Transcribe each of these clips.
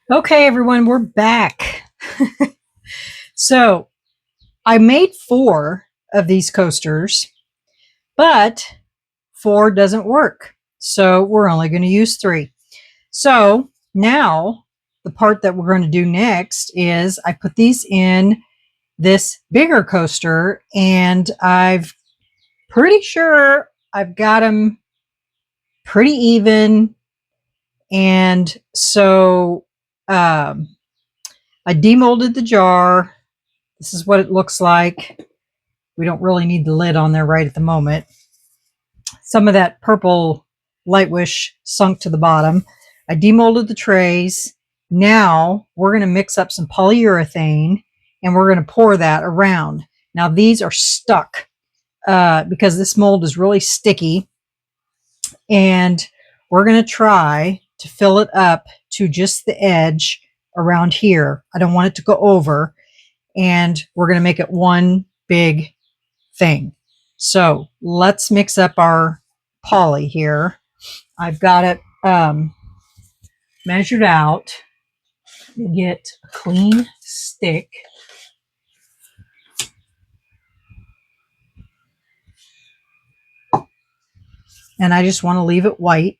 Okay, everyone, we're back. So I made 4 of these coasters, but 4 doesn't work. So we're only going to use 3. So now the part that we're going to do next is I put these in this bigger coaster, and I've pretty sure I've got them pretty even. And so I demolded the jar. This is what it looks like. We don't really need the lid on there right at the moment. Some of that purple light wish sunk to the bottom. I demolded the trays. Now we're going to mix up some polyurethane and we're going to pour that around. Now these are stuck because this mold is really sticky, and we're going to try to fill it up to just the edge around here. I don't want it to go over, and we're going to make it one big thing. So let's mix up our poly here. I've got it measured out. Get a clean stick. And I just want to leave it white.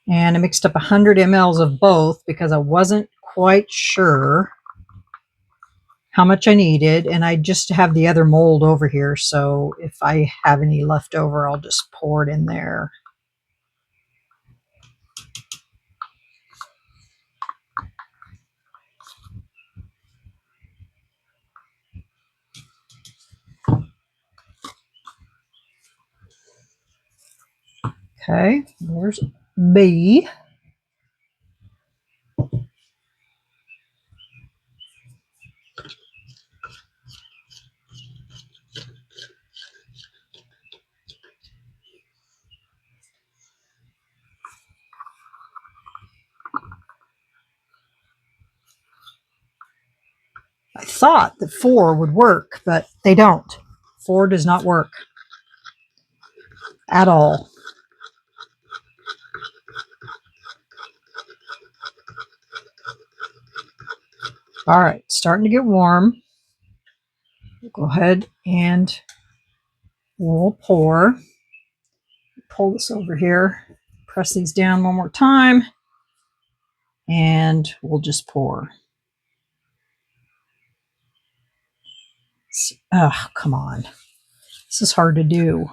And I mixed up 100 mLs of both because I wasn't quite sure how much I needed, and I just have the other mold over here, so if I have any left over, I'll just pour it in there. Okay, there's B. I thought that 4 would work, but they don't. 4 does not work at all. All right, starting to get warm. Go ahead and we'll pour. Pull this over here. Press these down one more time, and we'll just pour. Oh, come on. This is hard to do.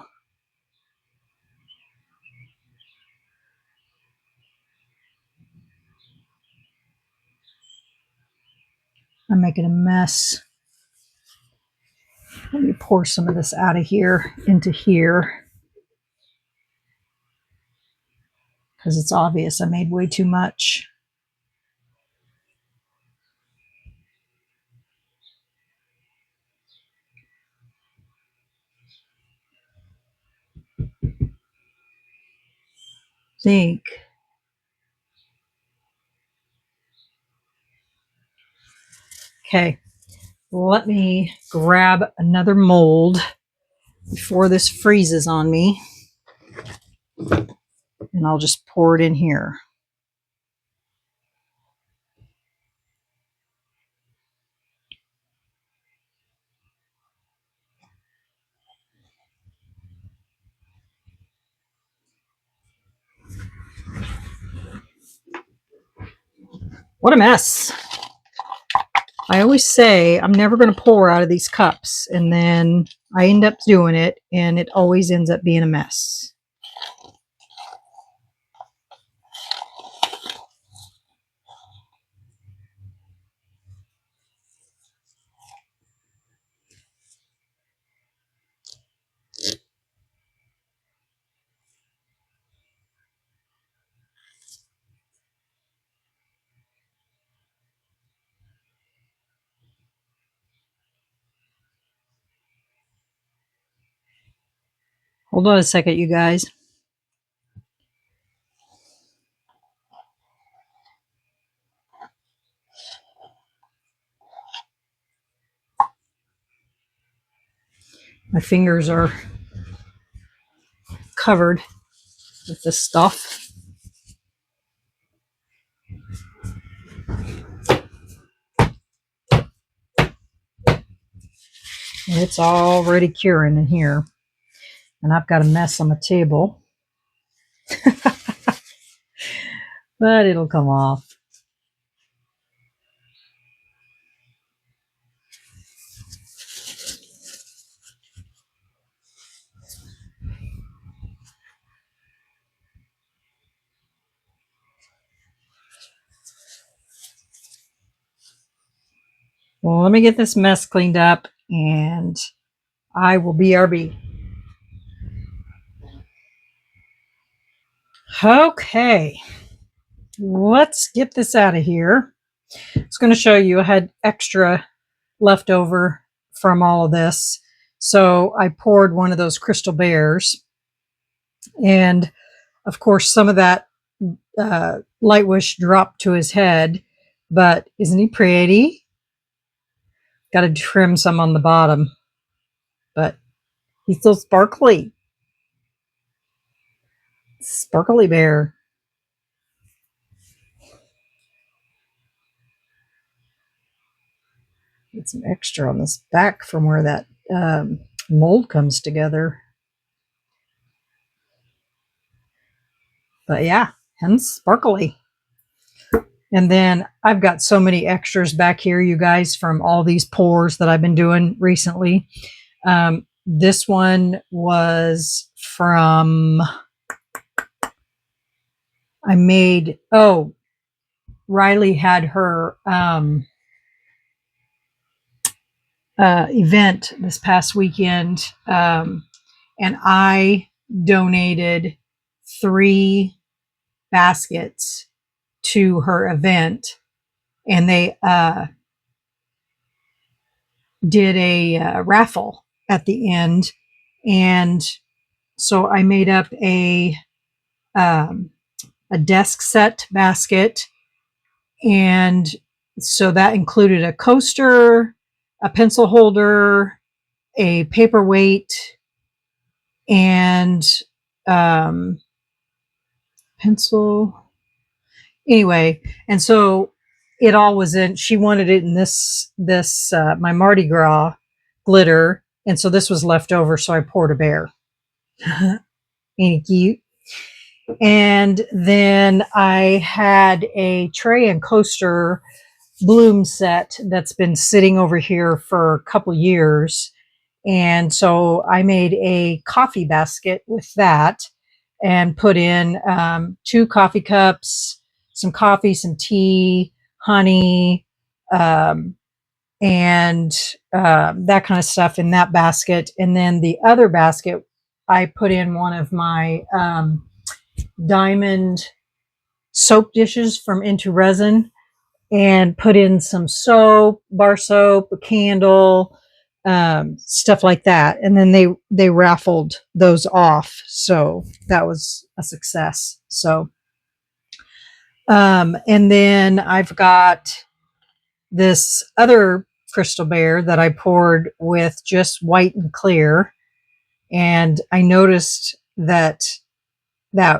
I'm making a mess. Let me pour some of this out of here into here, because it's obvious I made way too much. Think. Okay, let me grab another mold before this freezes on me, and I'll just pour it in here. What a mess. I always say I'm never going to pour out of these cups, and then I end up doing it, and it always ends up being a mess. Hold on a second, you guys. My fingers are covered. with this stuff. It's already curing in here. And I've got a mess on my table. But it'll come off. Well, let me get this mess cleaned up and I will BRB. Okay, let's get this out of here. I was going to show you I had extra left over from all of this. So I poured one of those crystal bears. And of course, some of that light wish dropped to his head. But isn't he pretty? Got to trim some on the bottom. But he's still sparkly. Sparkly bear. Get some extra on this back from where that mold comes together. But yeah, and sparkly. And then I've got so many extras back here, you guys, from all these pours that I've been doing recently. This one was from, I made, oh, Riley had her event this past weekend, and I donated 3 baskets to her event, and they did a raffle at the end, and so I made up a desk set basket, and so that included a coaster, a pencil holder, a paperweight, and pencil. Anyway, and so it all was in, she wanted it in this my Mardi Gras glitter, and so this was left over, so I poured a bear. Ain't it cute? And then I had a tray and coaster bloom set that's been sitting over here for a couple years. And so I made a coffee basket with that and put in 2 coffee cups, some coffee, some tea, honey, and that kind of stuff in that basket. And then the other basket, I put in one of my diamond soap dishes from Into Resin, and put in some soap, bar soap, a candle, stuff like that. And then they raffled those off. So that was a success. So, and then I've got this other crystal bear that I poured with just white and clear. And I noticed that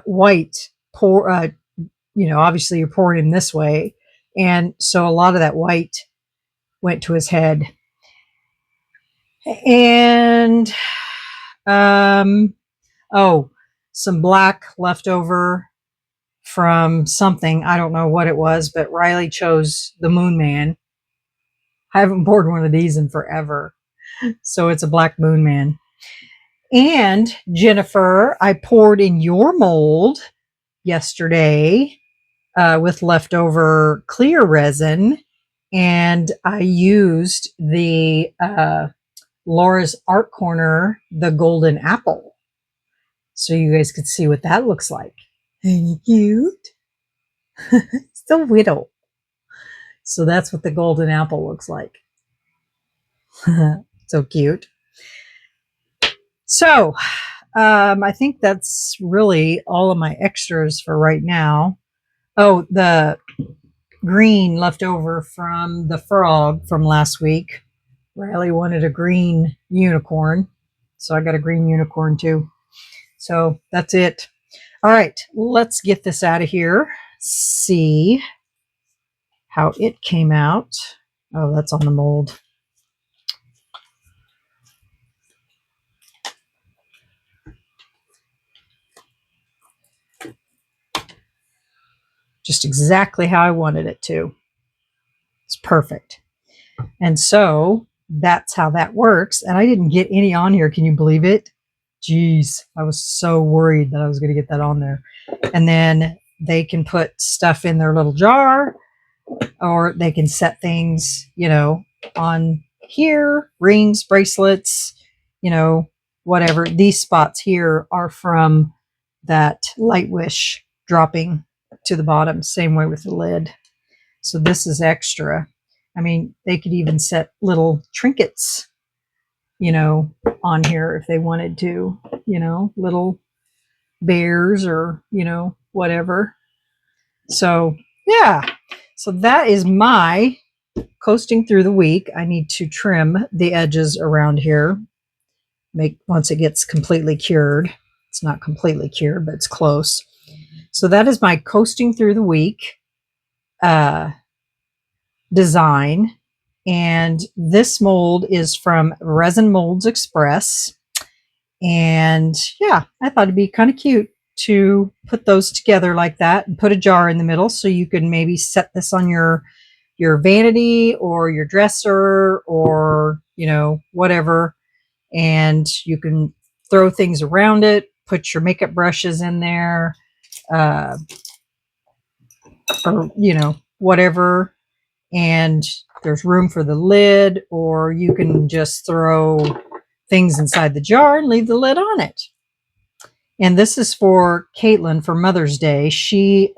white pour, obviously you're pouring in this way. And so a lot of that white went to his head. And, some black left over from something. I don't know what it was, but Riley chose the Moon Man. I haven't poured one of these in forever. So it's a black Moon Man. And Jennifer, I poured in your mold yesterday with leftover clear resin, and I used the Laura's Art Corner, the golden apple, so you guys could see what that looks like. Ain't cute? Still widow. So that's what the golden apple looks like. So cute. So I think that's really all of my extras for right now. Oh, the green left over from the frog from last week. Riley wanted a green unicorn, so I got a green unicorn too. So that's it. All right, let's get this out of here. See how it came out. Oh, that's on the mold. Just exactly how I wanted it to. It's perfect. And so that's how that works. And I didn't get any on here. Can you believe it? Jeez, I was so worried that I was going to get that on there. And then they can put stuff in their little jar, or they can set things, you know, on here, rings, bracelets, you know, whatever. These spots here are from that light wish dropping to the bottom, same way with the lid. So this is extra. I mean, they could even set little trinkets, you know, on here if they wanted to, you know, little bears or, you know, whatever. So, yeah. So that is my coasting through the week. I need to trim the edges around here. Once it gets completely cured. It's not completely cured, but it's close. So that is my coasting through the week design. And this mold is from Resin Molds Express. And yeah, I thought it'd be kind of cute to put those together like that and put a jar in the middle so you can maybe set this on your vanity or your dresser or, you know, whatever. And you can throw things around it, put your makeup brushes in there, or, you know, whatever. And there's room for the lid, or you can just throw things inside the jar and leave the lid on it. And this is for Caitlin for Mother's Day. She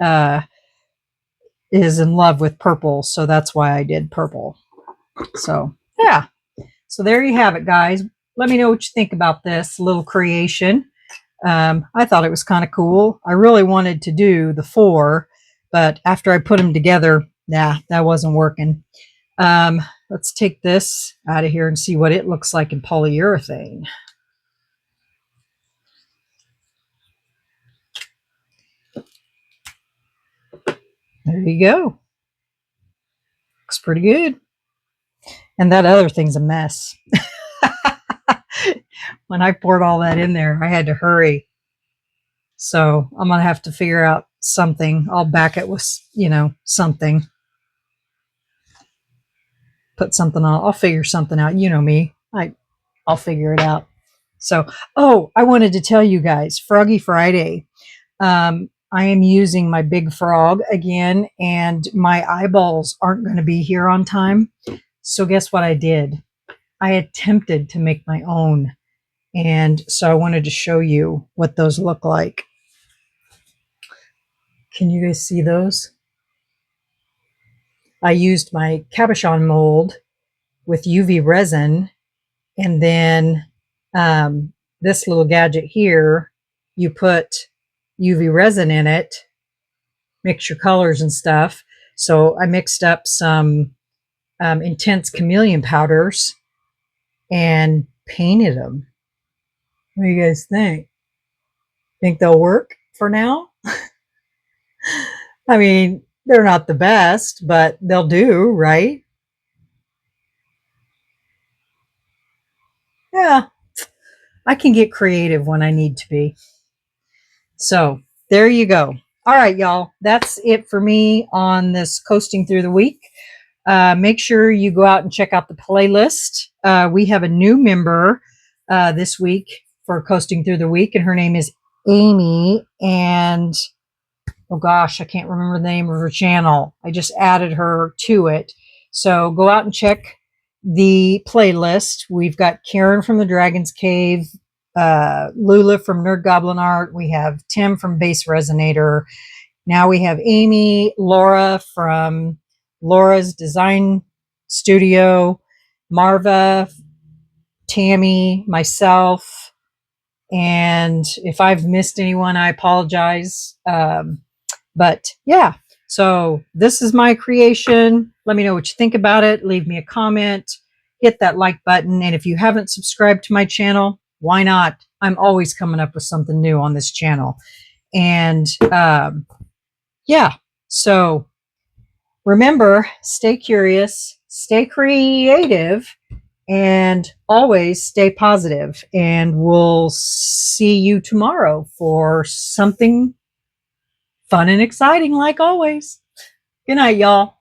is in love with purple, so that's why I did purple. So yeah, so there you have it, guys. Let me know what you think about this little creation. I thought it was kind of cool. I really wanted to do the 4, but after I put them together, nah, that wasn't working. Let's take this out of here and see what it looks like in polyurethane. There you go. Looks pretty good. And that other thing's a mess. When I poured all that in there, I had to hurry. So I'm going to have to figure out something. I'll back it with, you know, something. Put something on. I'll figure something out. You know me. I'll figure it out. So, oh, I wanted to tell you guys, Froggy Friday. I am using my big frog again, and my eyeballs aren't going to be here on time. So guess what I did? I attempted to make my own. And so I wanted to show you what those look like. Can you guys see those? I used my cabochon mold with UV resin, and then this little gadget here, you put UV resin in it, mix your colors and stuff. So I mixed up some intense chameleon powders and painted them. What do you guys think? Think they'll work for now? I mean, they're not the best, but they'll do, right? Yeah, I can get creative when I need to be. So there you go. All right, y'all. That's it for me on this coasting through the week. Make sure you go out and check out the playlist. We have a new member this week for coasting through the week, and her name is Amy. And oh gosh, I can't remember the name of her channel. I just added her to it. So go out and check the playlist. We've got Karen from the Dragon's Cave, Lula from Nerd Goblin Art. We have Tim from Base Resonator. Now we have Amy, Laura from Laura's Design Studio, Marva, Tammy, myself, and if I've missed anyone, I apologize. But yeah, so this is my creation. Let me know what you think about it. Leave me a comment, hit that like button. And if you haven't subscribed to my channel, why not? I'm always coming up with something new on this channel. And yeah, so remember, stay curious, stay creative, and always stay positive. And we'll see you tomorrow for something fun and exciting like always. Good night, y'all.